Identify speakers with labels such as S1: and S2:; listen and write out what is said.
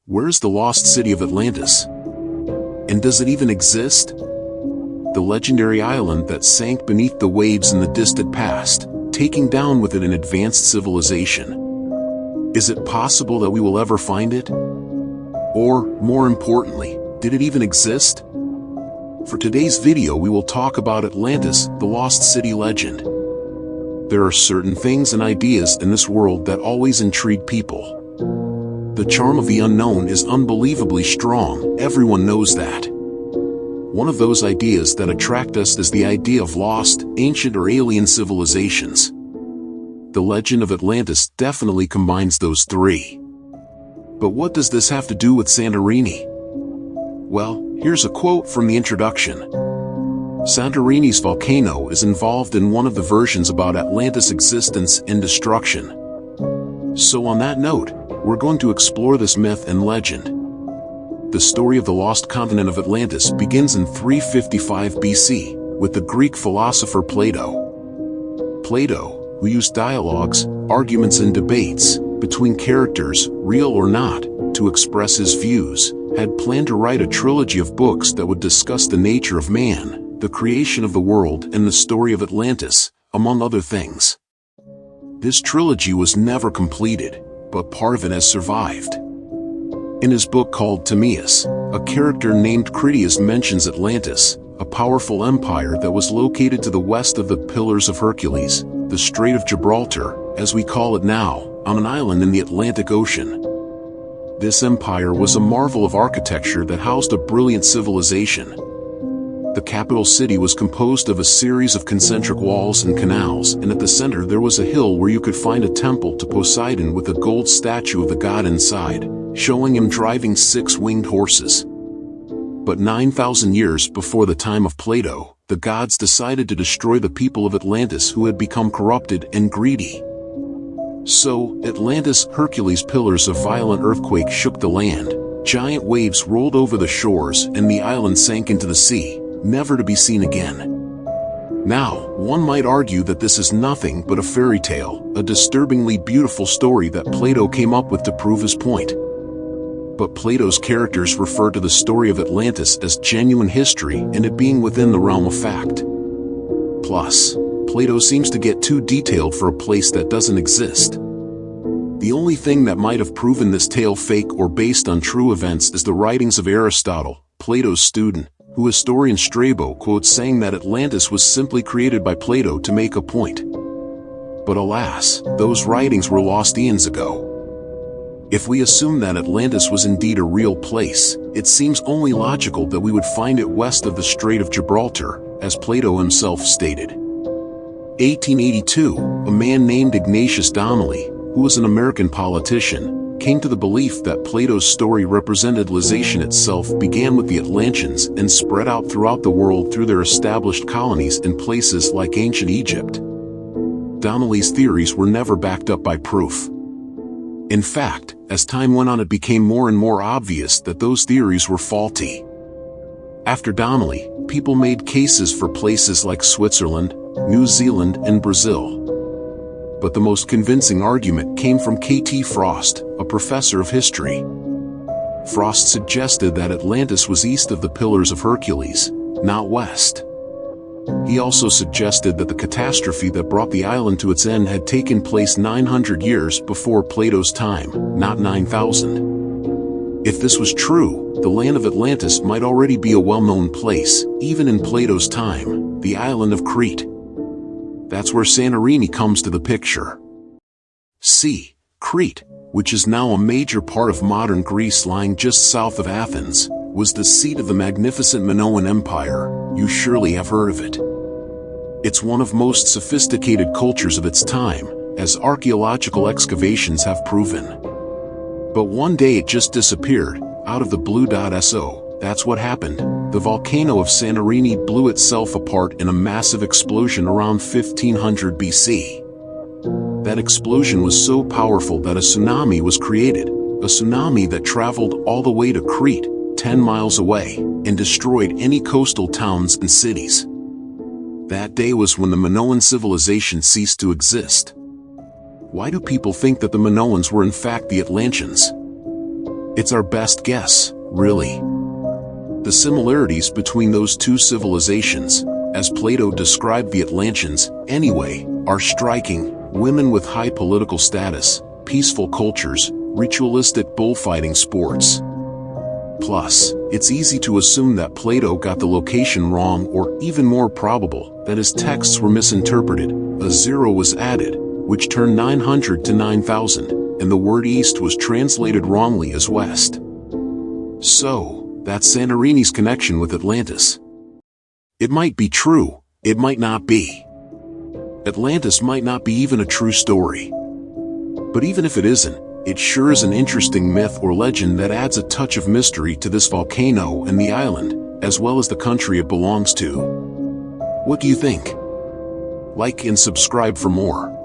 S1: Where's the lost city of Atlantis? And does it even exist? The legendary island that sank beneath the waves in the distant past, taking down with it an advanced civilization. Is it possible that we will ever find it? Or, more importantly, did it even exist? For today's video we will talk about Atlantis, the lost city legend. There are certain things and ideas in this world that always intrigue people. The charm of the unknown is unbelievably strong, everyone knows that. One of those ideas that attract us is the idea of lost, ancient or alien civilizations. The legend of Atlantis definitely combines those three. But what does this have to do with Santorini? Well, here's a quote from the introduction. Santorini's volcano is involved in one of the versions about Atlantis' existence and destruction. So on that note, we're going to explore this myth and legend. The story of the lost continent of Atlantis begins in 355 BC, with the Greek philosopher Plato. Plato, who used dialogues, arguments and debates, between characters, real or not, to express his views, had planned to write a trilogy of books that would discuss the nature of man, the creation of the world and the story of Atlantis, among other things. This trilogy was never completed, but part of it has survived. In his book called Timaeus, a character named Critias mentions Atlantis, a powerful empire that was located to the west of the Pillars of Hercules, the Strait of Gibraltar, as we call it now, on an island in the Atlantic Ocean. This empire was a marvel of architecture that housed a brilliant civilization. The capital city was composed of a series of concentric walls and canals, and at the center there was a hill where you could find a temple to Poseidon with a gold statue of the god inside, showing him driving 6 winged horses. But 9,000 years before the time of Plato, the gods decided to destroy the people of Atlantis who had become corrupted and greedy. So, Atlantis, Hercules' pillars of violent earthquake shook the land, giant waves rolled over the shores and the island sank into the sea, never to be seen again. Now, one might argue that this is nothing but a fairy tale, a disturbingly beautiful story that Plato came up with to prove his point. But Plato's characters refer to the story of Atlantis as genuine history and it being within the realm of fact. Plus, Plato seems to get too detailed for a place that doesn't exist. The only thing that might have proven this tale fake or based on true events is the writings of Aristotle, Plato's student, who historian Strabo quotes saying that Atlantis was simply created by Plato to make a point. But alas, those writings were lost eons ago. If we assume that Atlantis was indeed a real place, it seems only logical that we would find it west of the Strait of Gibraltar, as Plato himself stated. 1882, a man named Ignatius Donnelly, who was an American politician, came to the belief that Plato's story representation itself began with the Atlanteans and spread out throughout the world through their established colonies in places like ancient Egypt. Donnelly's theories were never backed up by proof. In fact, as time went on it became more and more obvious that those theories were faulty. After Donnelly, people made cases for places like Switzerland, New Zealand and Brazil. But the most convincing argument came from K.T. Frost, a professor of history. Frost suggested that Atlantis was east of the Pillars of Hercules, not west. He also suggested that the catastrophe that brought the island to its end had taken place 900 years before Plato's time, not 9,000. If this was true, the land of Atlantis might already be a well-known place, even in Plato's time, the island of Crete. That's where Santorini comes to the picture. See, Crete, which is now a major part of modern Greece lying just south of Athens, was the seat of the magnificent Minoan Empire. You surely have heard of it. It's one of most sophisticated cultures of its time, as archaeological excavations have proven. But one day it just disappeared, out of the blue. So, that's what happened. The volcano of Santorini blew itself apart in a massive explosion around 1500 BC. That explosion was so powerful that a tsunami was created, a tsunami that traveled all the way to Crete, 10 miles away, and destroyed any coastal towns and cities. That day was when the Minoan civilization ceased to exist. Why do people think that the Minoans were in fact the Atlanteans? It's our best guess, really. The similarities between those two civilizations, as Plato described the Atlanteans, anyway, are striking. Women with high political status, peaceful cultures, ritualistic bullfighting sports. Plus, it's easy to assume that Plato got the location wrong, or even more probable, that his texts were misinterpreted. A zero was added, which turned 900 to 9,000, and the word east was translated wrongly as west. So, that's Santorini's connection with Atlantis. It might be true, it might not be. Atlantis might not be even a true story. But even if it isn't, it sure is an interesting myth or legend that adds a touch of mystery to this volcano and the island, as well as the country it belongs to. What do you think? Like and subscribe for more.